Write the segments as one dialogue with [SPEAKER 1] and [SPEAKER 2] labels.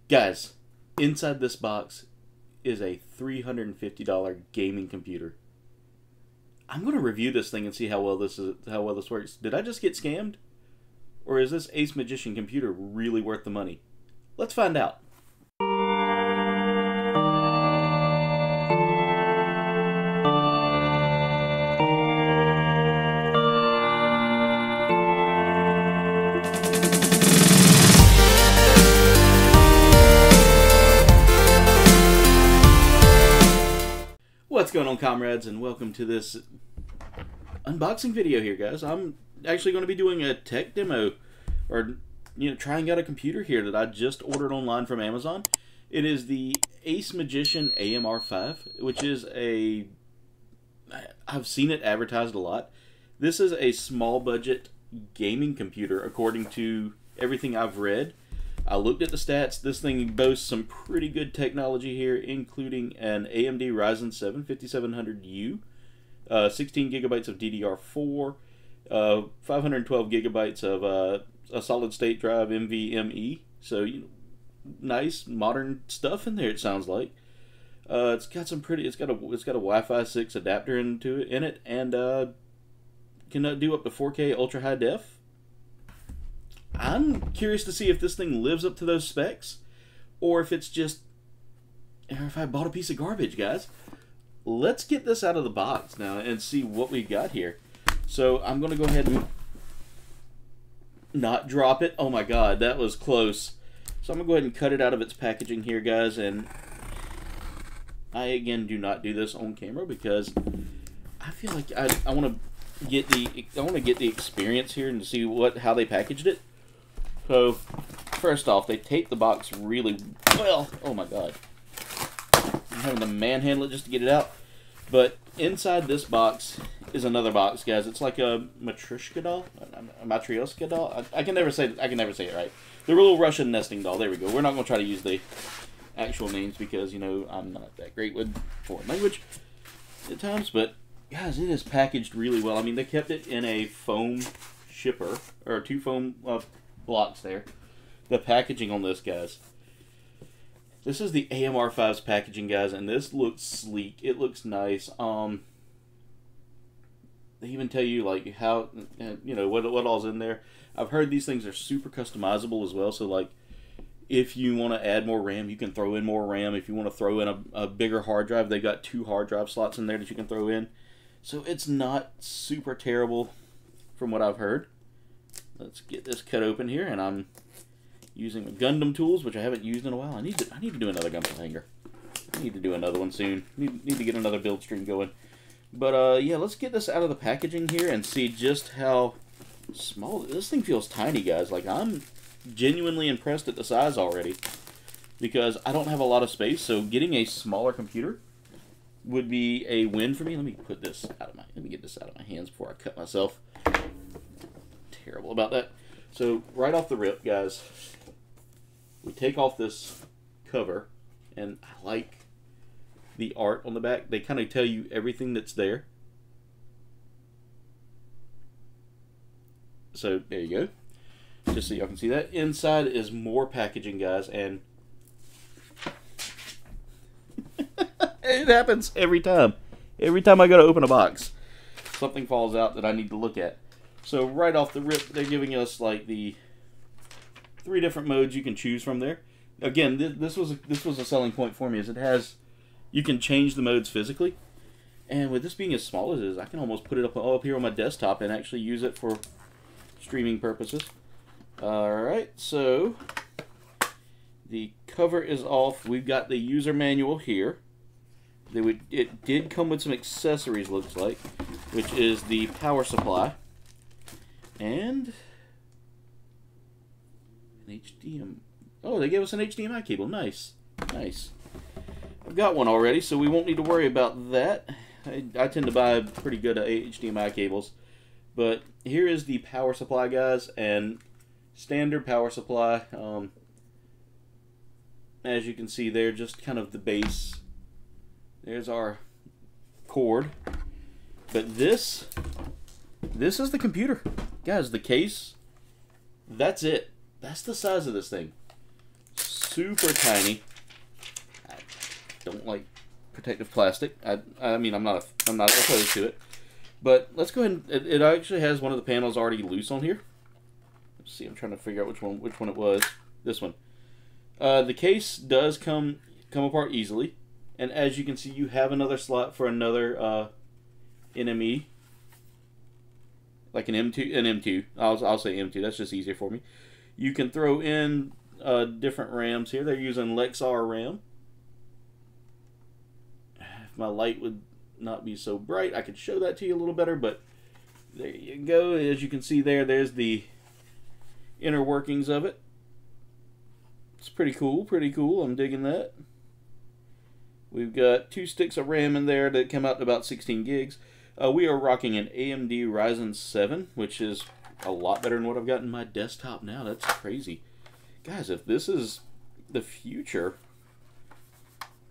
[SPEAKER 1] Guys, inside this box is a $350 gaming computer. I'm going to review this thing and see how well this works. Did I just get scammed? Or is this acemagician computer really worth the money? Let's find out. What's going on, comrades, and welcome to this unboxing video here, guys. I'm actually going to be doing a tech demo, or trying out a computer here that I just ordered online from Amazon. It is the acemagician AMR5, which is I've seen it advertised a lot. This is a small budget gaming computer according to everything I've read. I looked at the stats. This thing boasts some pretty good technology here, including an AMD Ryzen 7 5700U, 16 gigabytes of DDR4, 512 gigabytes of a solid-state drive NVMe. So, nice modern stuff in there. It sounds like it's got some pretty. It's got a Wi-Fi 6 adapter in it, and can do up to 4K ultra high def. I'm curious to see if this thing lives up to those specs, or if I bought a piece of garbage, guys. Let's get this out of the box now and see what we've got here. So I'm going to go ahead and not drop it. Oh my god, that was close. So I'm going to go ahead and cut it out of its packaging here, guys. And I, again, do not do this on camera because I feel like I want to get the experience here and see how they packaged it. So, first off, they taped the box really well. Oh my god. I'm having to manhandle it just to get it out. But inside this box is another box, guys. It's like a Matryoshka doll. A Matryoshka doll. I can never say it right. The little Russian nesting doll. There we go. We're not going to try to use the actual names because, I'm not that great with foreign language at times. But, guys, it is packaged really well. I mean, they kept it in a foam shipper, or 2 foam blocks there. The packaging on this, guys. This is the AMR5's packaging, guys, and this looks sleek. It looks nice. They even tell you like how what all's in there. I've heard these things are super customizable as well. So like, if you want to add more RAM, you can throw in more RAM. If you want to throw in a bigger hard drive, they got 2 hard drive slots in there that you can throw in. So it's not super terrible from what I've heard. Let's get this cut open here, and I'm using my Gundam tools, which I haven't used in a while. I need to do another Gundam hanger. I need to do another one soon. Need to get another build stream going. But yeah, let's get this out of the packaging here and see just how small this thing feels. Tiny, guys. Like, I'm genuinely impressed at the size already because I don't have a lot of space. So getting a smaller computer would be a win for me. Let me get this out of my hands before I cut myself. Terrible about that. So right off the rip, guys, we take off this cover, and I like the art on the back. They kind of tell you everything that's there. So there you go. Just so y'all can see that. Inside is more packaging, guys, and it happens every time. Every time I go to open a box, something falls out that I need to look at. So right off the rip, they're giving us like the 3 different modes you can choose from there. Again, this was a selling point for me, is you can change the modes physically, and with this being as small as it is, I can almost put it up here on my desktop and actually use it for streaming purposes. All right, so the cover is off. We've got the user manual here. It did come with some accessories, looks like, which is the power supply. And an HDMI. Oh, they gave us an HDMI cable. Nice. Nice. I've got one already, so we won't need to worry about that. I tend to buy pretty good HDMI cables. But here is the power supply, guys, and standard power supply. As you can see there, just kind of the base. There's our cord. But this is the computer. Guys, the case, that's it. That's the size of this thing. super tiny. I don't like protective plastic. I mean, I'm not opposed to it. But let's go ahead and it actually has one of the panels already loose on here. Let's see, I'm trying to figure out which one it was. This one. The case does come apart easily, and as you can see, you have another slot for another NME, like an M2. I'll say M2. That's just easier for me. You can throw in different RAMs here. They're using Lexar RAM. If my light would not be so bright, I could show that to you a little better, but there you go. As you can see there's the inner workings of it. It's pretty cool, I'm digging that. We've got 2 sticks of RAM in there that come out to about 16 gigs. We are rocking an AMD Ryzen 7, which is a lot better than what I've got in my desktop now. That's crazy. Guys, if this is the future,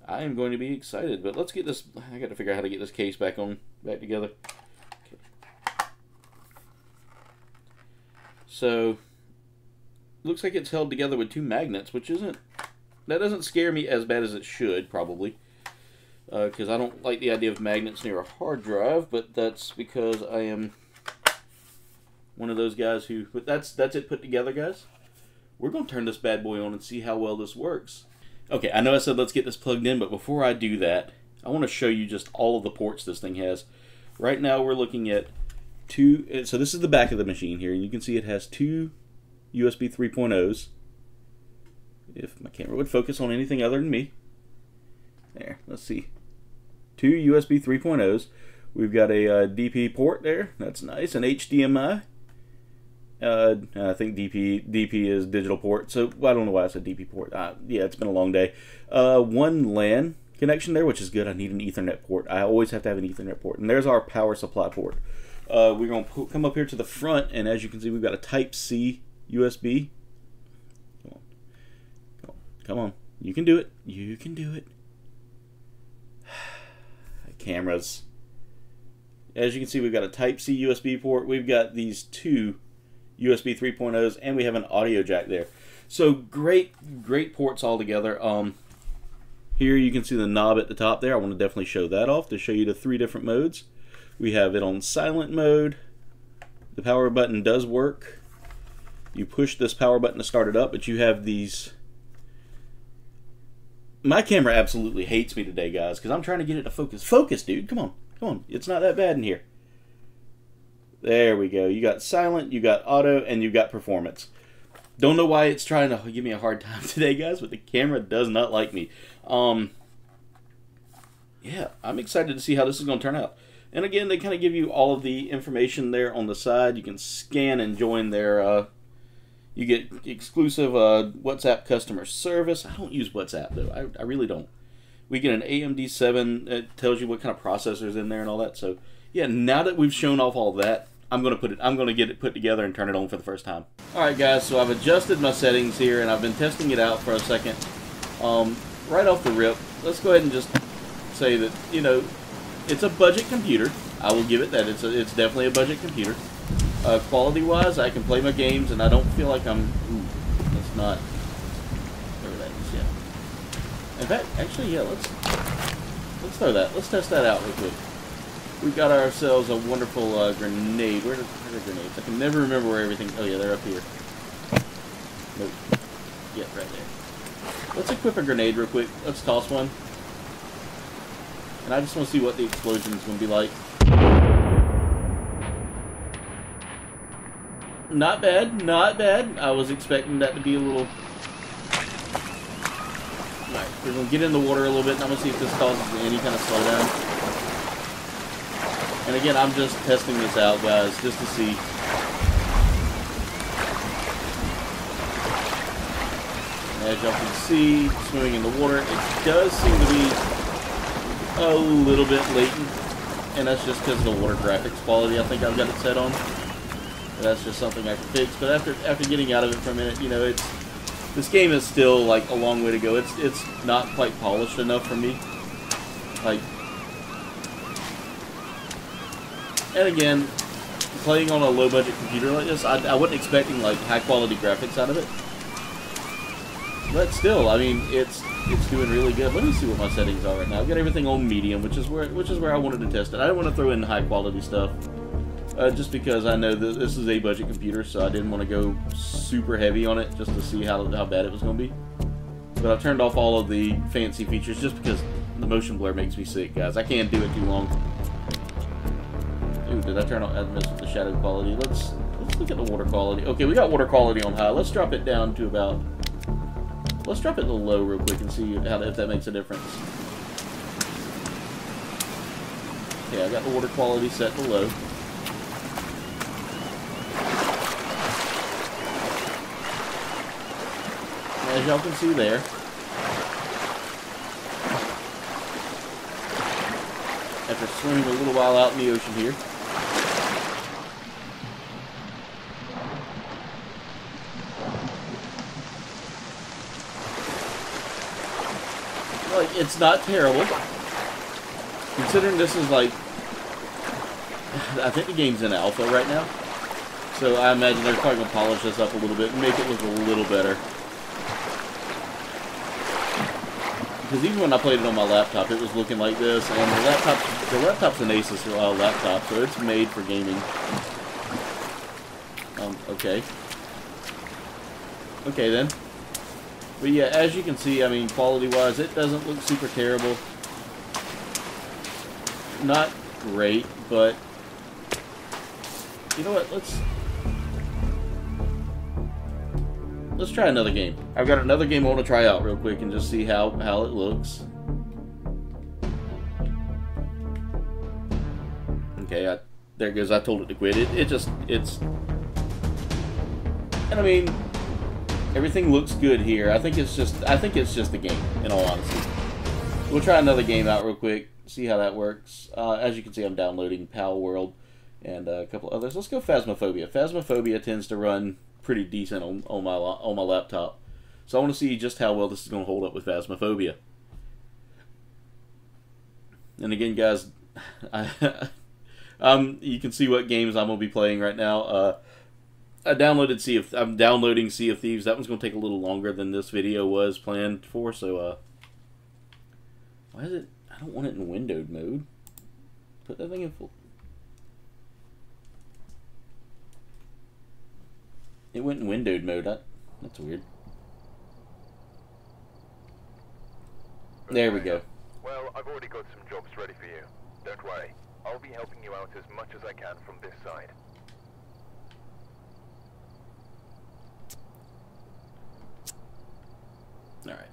[SPEAKER 1] I am going to be excited. But let's get this, I got to figure out how to get this case back together. Okay. So, looks like it's held together with 2 magnets, which that doesn't scare me as bad as it should, probably. Because I don't like the idea of magnets near a hard drive, but that's because I am one of those guys who, but that's it put together, guys. We're going to turn this bad boy on and see how well this works. Okay, I know I said let's get this plugged in, but before I do that, I want to show you just all of the ports this thing has. Right now we're looking at 2, so this is the back of the machine here, and you can see it has 2 USB 3.0s. If my camera would focus on anything other than me. There, let's see. 2 USB 3.0s. We've got a DP port there. That's nice. An HDMI. I think DP is digital port. So I don't know why I said DP port. Yeah, it's been a long day. 1 LAN connection there, which is good. I need an Ethernet port. I always have to have an Ethernet port. And there's our power supply port. We're going to come up here to the front, and as you can see, we've got a Type-C USB. Come on. You can do it. You can do it. Cameras. As you can see, we've got a Type-C USB port. We've got these 2 USB 3.0s, and we have an audio jack there. So great ports all together. Here you can see the knob at the top there. I want to definitely show that off to show you the 3 different modes. We have it on silent mode. The power button does work. You push this power button to start it up, but you have these. My camera absolutely hates me today, guys, because I'm trying to get it to focus. Focus, dude. Come on. Come on. It's not that bad in here. There we go. You got silent, you got auto, and you got performance. Don't know why it's trying to give me a hard time today, guys, but the camera does not like me. Yeah, I'm excited to see how this is going to turn out. And again, they kind of give you all of the information there on the side. You can scan and join their... You get exclusive WhatsApp customer service. I don't use WhatsApp, though. I really don't. We get an AMD 7. It tells you what kind of processor's in there and all that. So, yeah, now that we've shown off all that, I'm going to get it put together and turn it on for the first time. All right, guys. So I've adjusted my settings here, and I've been testing it out for a second. Right off the rip, let's go ahead and just say that, you know, it's a budget computer. I will give it that. It's definitely a budget computer. Quality-wise, I can play my games, and I don't feel like I'm... Ooh, that's not... Whatever that is, yeah. In fact, actually, yeah, let's throw that. Let's test that out real quick. We've got ourselves a wonderful grenade. Where are the grenades? I can never remember where everything... Oh, yeah, they're up here. Nope. Yeah, right there. Let's equip a grenade real quick. Let's toss one. And I just want to see what the explosion is going to be like. Not bad, not bad. I was expecting that to be a little... Alright, we're going to get in the water a little bit, and I'm going to see if this causes any kind of slowdown. And again, I'm just testing this out, guys, just to see. And as y'all can see, swimming in the water, it does seem to be a little bit latent. And that's just because of the water graphics quality I think I've got it set on. That's just something I can fix. But after getting out of it for a minute, you know, this game is still like a long way to go. It's not quite polished enough for me. Like, and again, playing on a low budget computer like this, I wasn't expecting like high quality graphics out of it. But still, I mean, it's doing really good. Let me see what my settings are right now. I've got everything on medium, which is where I wanted to test it. I didn't want to throw in high quality stuff, just because I know that this is a budget computer, so I didn't want to go super heavy on it just to see how bad it was going to be. But I've turned off all of the fancy features just because the motion blur makes me sick, guys. I can't do it too long. Ooh, did I turn on? I messed with the shadow quality. Let's look at the water quality. Okay, we got water quality on high. Let's drop it down to about. Let's drop it to low real quick and see if that makes a difference. Okay, I got the water quality set to low. As y'all can see there, after swimming a little while out in the ocean here, like, it's not terrible. Considering this is like, I think the game's in alpha right now, so I imagine they're probably going to polish this up a little bit and make it look a little better. Because even when I played it on my laptop, it was looking like this, and the laptop's an Asus laptop, so it's made for gaming. Okay. Okay then. But yeah, as you can see, I mean, quality-wise, it doesn't look super terrible. Not great, but you know what? Let's try another game. I've got another game I want to try out real quick and just see how it looks. Okay, there it goes. I told it to quit. It's. And I mean, everything looks good here. I think it's just a game, in all honesty. We'll try another game out real quick, see how that works. As you can see, I'm downloading Pal World and a couple others. Let's go Phasmophobia. Phasmophobia tends to run pretty decent on my laptop, so I want to see just how well this is going to hold up with Phasmophobia. And again, guys, you can see what games I'm going to be playing right now. I'm downloading Sea of Thieves. That one's going to take a little longer than this video was planned for. So why is it? I don't want it in windowed mode. Put that thing in full. It went in windowed mode. That's weird. There we go.
[SPEAKER 2] Well, I've already got some jobs ready for you. Don't worry. I'll be helping you out as much as I can from this side.
[SPEAKER 1] Alright.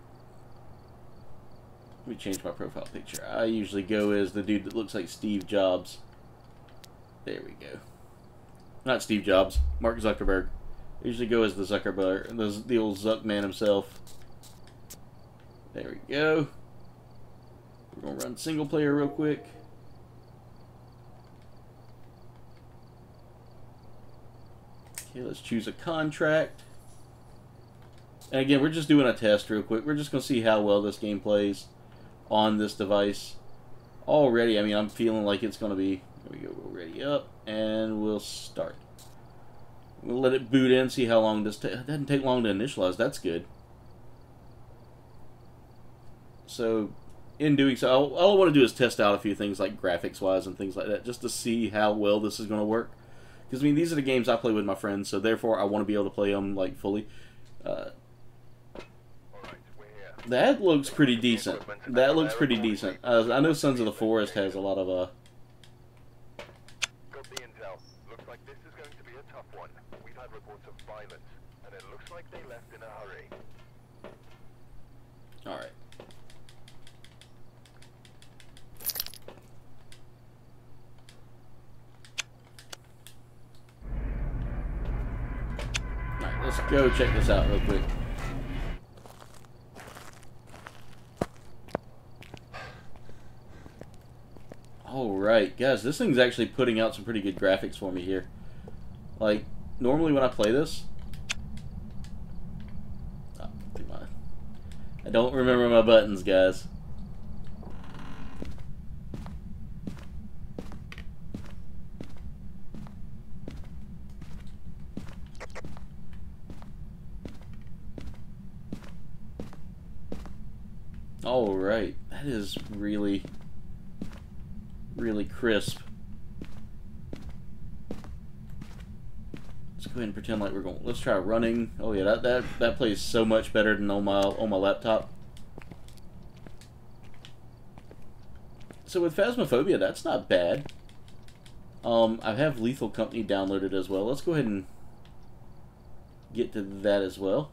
[SPEAKER 1] Let me change my profile picture. I usually go as the dude that looks like Steve Jobs. There we go. Not Steve Jobs. Mark Zuckerberg. I usually go as the Zuckerberg, the old Zuck man himself. There we go. We're going to run single player real quick. Okay, let's choose a contract. And again, we're just doing a test real quick. We're just going to see how well this game plays on this device. Already, I mean, I'm feeling like it's going to be... There we go, we're ready up, and we'll start. We'll let it boot in, see how long this takes. It doesn't take long to initialize. That's good. So, in doing so, all I want to do is test out a few things like graphics-wise and things like that, just to see how well this is going to work. Because, I mean, these are the games I play with my friends, so therefore I want to be able to play them, like, fully. That looks pretty decent. That looks pretty decent. I know Sons of the Forest has a lot of,
[SPEAKER 2] Got the intel. Looks like this is going to be a tough one. We've had reports of violence, and it looks like they left in a hurry.
[SPEAKER 1] Alright. Alright, let's go check this out real quick. Alright, guys, this thing's actually putting out some pretty good graphics for me here. Like, normally when I play this... Oh, I don't remember my buttons, guys. All right, that is really, really crisp. Let's go ahead and pretend like we're going. Let's try running. Oh yeah, that plays so much better than on my laptop. So with Phasmophobia, that's not bad. I have Lethal Company downloaded as well. Let's go ahead and get to that as well.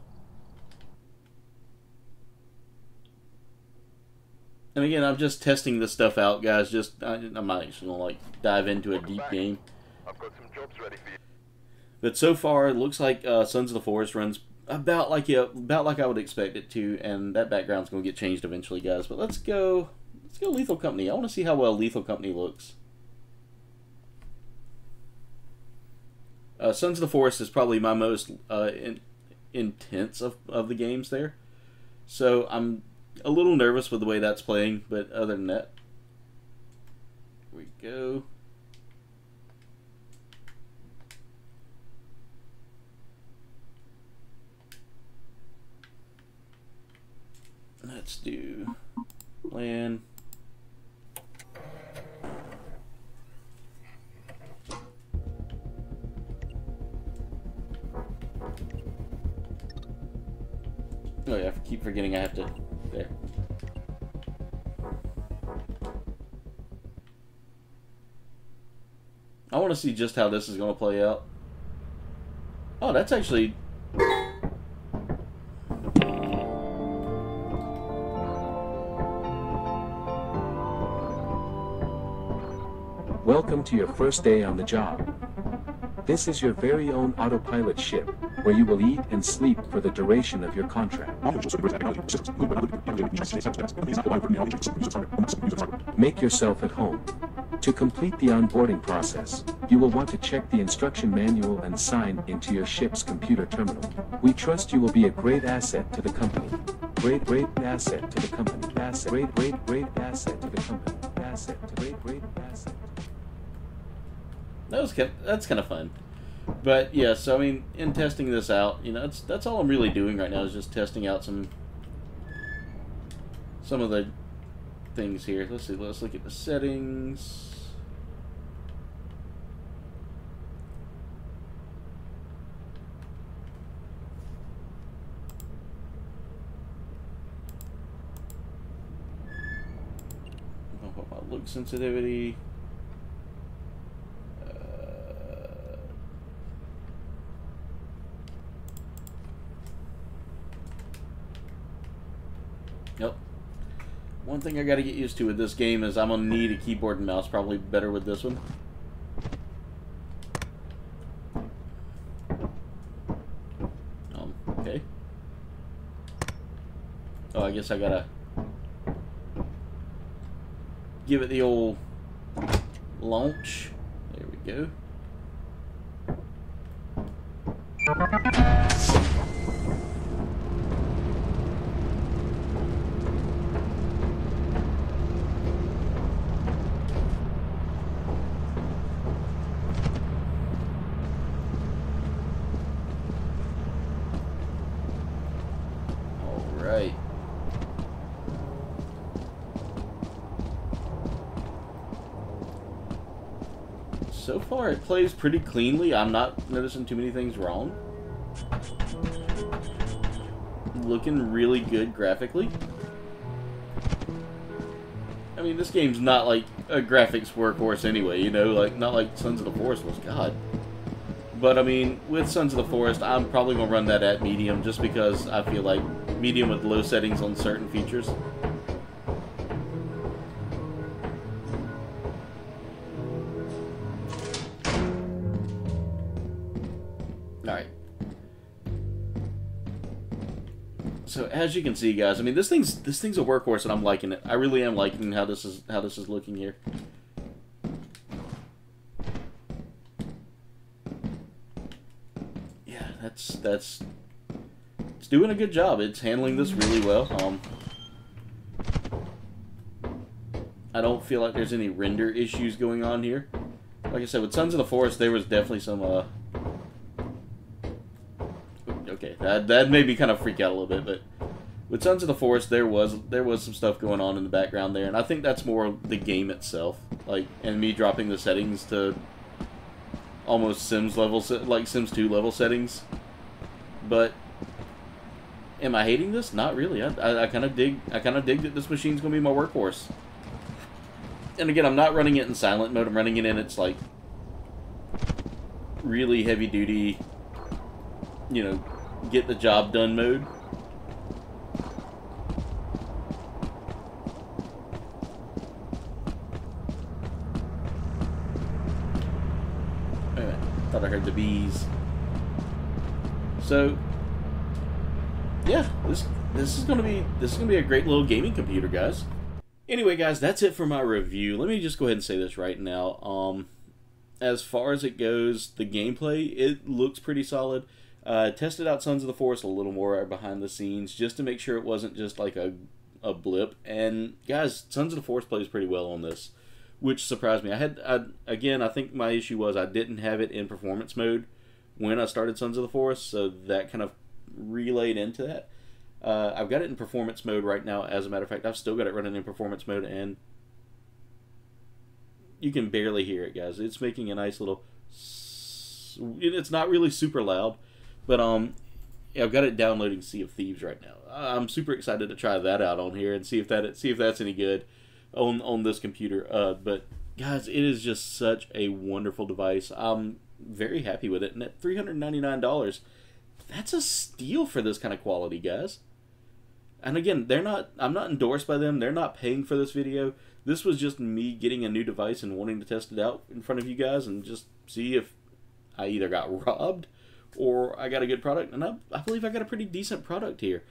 [SPEAKER 1] And again, I'm just testing this stuff out, guys. I'm not actually gonna like dive into a deep game.
[SPEAKER 2] I've got some jobs ready for you.
[SPEAKER 1] But so far, it looks like Sons of the Forest runs about like I would expect it to, and that background's gonna get changed eventually, guys. But let's go Lethal Company. I want to see how well Lethal Company looks. Sons of the Forest is probably my most intense of the games there, so I'm a little nervous with the way that's playing, but other than that, here we go. Let's do land. Oh yeah, I keep forgetting I have to. There. I want to see just how this is going to play out. Oh, that's actually...
[SPEAKER 3] Welcome to your first day on the job. This is your very own autopilot ship, where you will eat and sleep for the duration of your contract. Make yourself at home. To complete the onboarding process, you will want to check the instruction manual and sign into your ship's computer terminal. We trust you will be a great asset to the company. Great asset to the company. Great asset to the company. Great asset.
[SPEAKER 1] That's kind of fun. But yeah, so I mean, in testing this out, you know, that's all I'm really doing right now is just testing out some of the things here. Let's see. Let's look at the settings. I'll put my look sensitivity. Yep. One thing I gotta get used to with this game is I'm gonna need a keyboard and mouse, probably better with this one. Okay. Oh, I guess I gotta give it the old launch. There we go. Right. So far it plays pretty cleanly. I'm not noticing too many things wrong. Looking really good graphically. I mean, this game's not like a graphics workhorse anyway, you know, like not like Sons of the Forest was. God. But I mean, with Sons of the Forest, I'm probably gonna run that at medium just because I feel like medium with low settings on certain features. Alright. So as you can see, guys, I mean this thing's a workhorse and I'm liking it. I really am liking how this is looking here. Yeah, it's doing a good job. It's handling this really well. I don't feel like there's any render issues going on here. Like I said, with Sons of the Forest, there was definitely some, okay, that made me kind of freak out a little bit, but with Sons of the Forest, there was some stuff going on in the background there, and I think that's more the game itself, like, and me dropping the settings to almost Sims level, like Sims 2 level settings. But am I hating this? Not really. I kind of dig that this machine's gonna be my workhorse. And again, I'm not running it in silent mode. I'm running it in its like really heavy duty, you know, get the job done mode. Thought I heard the bees. So yeah, this is gonna be a great little gaming computer, guys. Anyway, guys, that's it for my review. Let me just go ahead and say this right now. As far as it goes, the gameplay, it looks pretty solid. Tested out Sons of the Forest a little more behind the scenes just to make sure it wasn't just like a blip. And guys, Sons of the Forest plays pretty well on this, which surprised me. Again, I think my issue was I didn't have it in performance mode when I started Sons of the Forest, so that kind of relayed into that. I've got it in performance mode right now. As a matter of fact, I've still got it running in performance mode, and you can barely hear it, guys. It's making a nice little... It's not really super loud, but I've got it downloading Sea of Thieves right now. I'm super excited to try that out on here and see if that's any good on this computer. But guys, it is just such a wonderful device. I'm very happy with it, and at $399, that's a steal for this kind of quality, guys. And again, I'm not endorsed by them. They're not paying for this video. This was just me getting a new device and wanting to test it out in front of you guys and just see if I either got robbed or I got a good product. And I believe I got a pretty decent product here.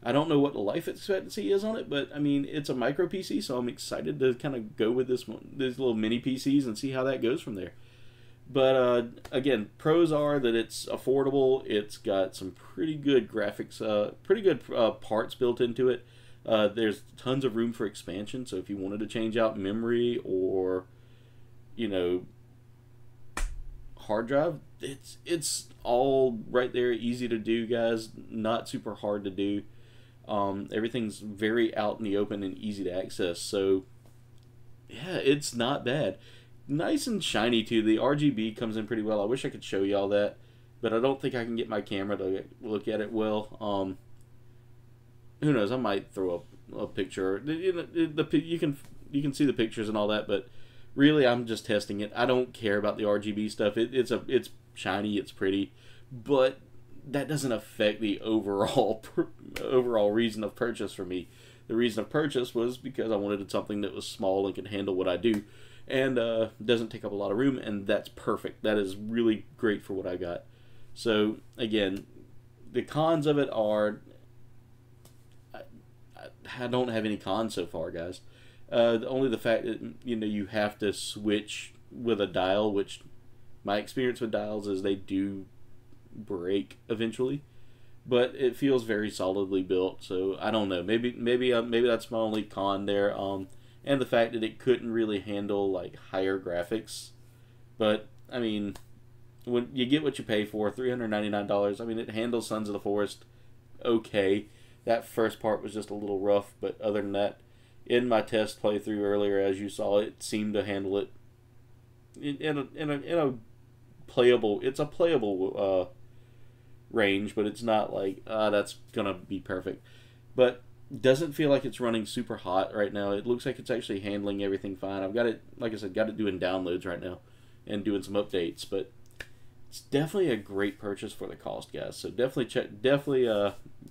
[SPEAKER 1] I don't know what the life expectancy is on it, but I mean, it's a micro PC, so I'm excited to kind of go with these little mini PCs and see how that goes from there. But again, pros are that it's affordable. It's got some pretty good graphics, pretty good parts built into it. There's tons of room for expansion. So if you wanted to change out memory or, you know, hard drive, it's all right there, easy to do, guys. Not super hard to do. Everything's very out in the open and easy to access. So yeah, it's not bad. Nice and shiny too. The RGB comes in pretty well. I wish I could show y'all that, but I don't think I can get my camera to look at it well. Who knows? I might throw up a picture. You can see the pictures and all that, but really, I'm just testing it. I don't care about the RGB stuff. It's shiny. It's pretty, but that doesn't affect the overall reason of purchase for me. The reason of purchase was because I wanted something that was small and could handle what I do, and doesn't take up a lot of room, and that's perfect. That is really great for what I got. So again, the cons of it are I don't have any cons so far, guys. Only the fact that, you know, you have to switch with a dial, which my experience with dials is they do break eventually, but it feels very solidly built. So I don't know. Maybe that's my only con there. And the fact that it couldn't really handle like higher graphics. But I mean, when you get what you pay for, $399. I mean, it handles Sons of the Forest okay. That first part was just a little rough, but other than that, in my test playthrough earlier, as you saw, it seemed to handle it in a playable. It's a playable range, but it's not like that's gonna be perfect. But doesn't feel like it's running super hot right now. It looks like it's actually handling everything fine. I've got it, like I said, got it doing downloads right now and doing some updates, but it's definitely a great purchase for the cost, guys. So definitely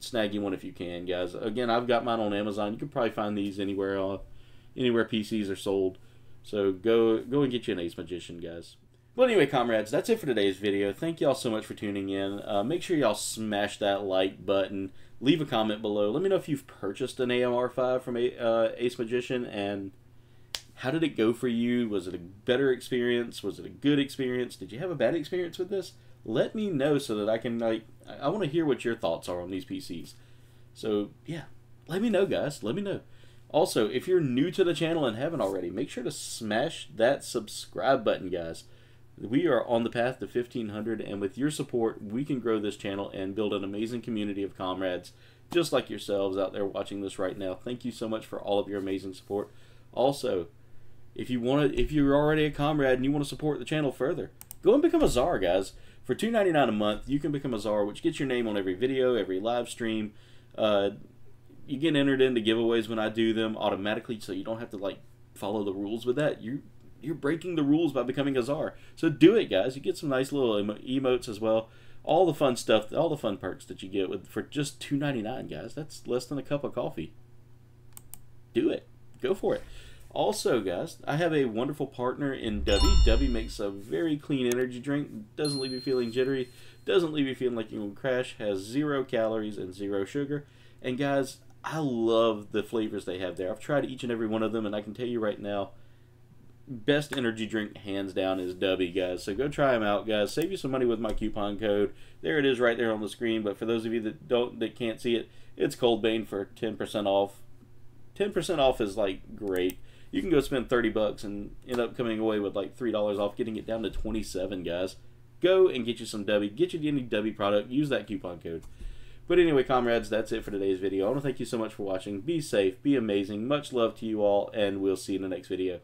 [SPEAKER 1] snag you one if you can, guys. Again, I've got mine on Amazon. You can probably find these anywhere PCs are sold. So go and get you an acemagician, guys. Well, anyway, comrades, that's it for today's video. Thank y'all so much for tuning in. Make sure y'all smash that like button. Leave a comment below. Let me know if you've purchased an AMR5 from acemagician, and how did it go for you? Was it a better experience? Was it a good experience? Did you have a bad experience with this? Let me know so that I can, I want to hear what your thoughts are on these PCs. So, yeah, let me know, guys. Let me know. Also, if you're new to the channel and haven't already, make sure to smash that subscribe button, guys. We are on the path to 1,500, and with your support, we can grow this channel and build an amazing community of comrades just like yourselves out there watching this right now. Thank you so much for all of your amazing support. Also, if you're already a comrade and you want to support the channel further, go and become a czar, guys. For $2.99 a month, you can become a czar, which gets your name on every video, every live stream. You get entered into giveaways when I do them automatically, so you don't have to like follow the rules with that. You're breaking the rules by becoming a czar. So do it, guys. You get some nice little emotes as well. All the fun stuff, all the fun perks that you get for just $2.99, guys. That's less than a cup of coffee. Do it. Go for it. Also, guys, I have a wonderful partner in Dubby. Dubby makes a very clean energy drink. Doesn't leave you feeling jittery. Doesn't leave you feeling like you will crash. Has 0 calories and 0 sugar. And guys, I love the flavors they have there. I've tried each and every one of them, and I can tell you right now, best energy drink hands down is Dubby, guys. So go try them out, guys. Save you some money with my coupon code. There it is right there on the screen. But for those of you that can't see it, it's Kouldbayne for 10% off. 10% off is like great. You can go spend $30 and end up coming away with like $3 off, getting it down to $27, guys. Go and get you some Dubby. Get you any Dubby product. Use that coupon code. But anyway, comrades, that's it for today's video. I want to thank you so much for watching. Be safe. Be amazing. Much love to you all, and we'll see you in the next video.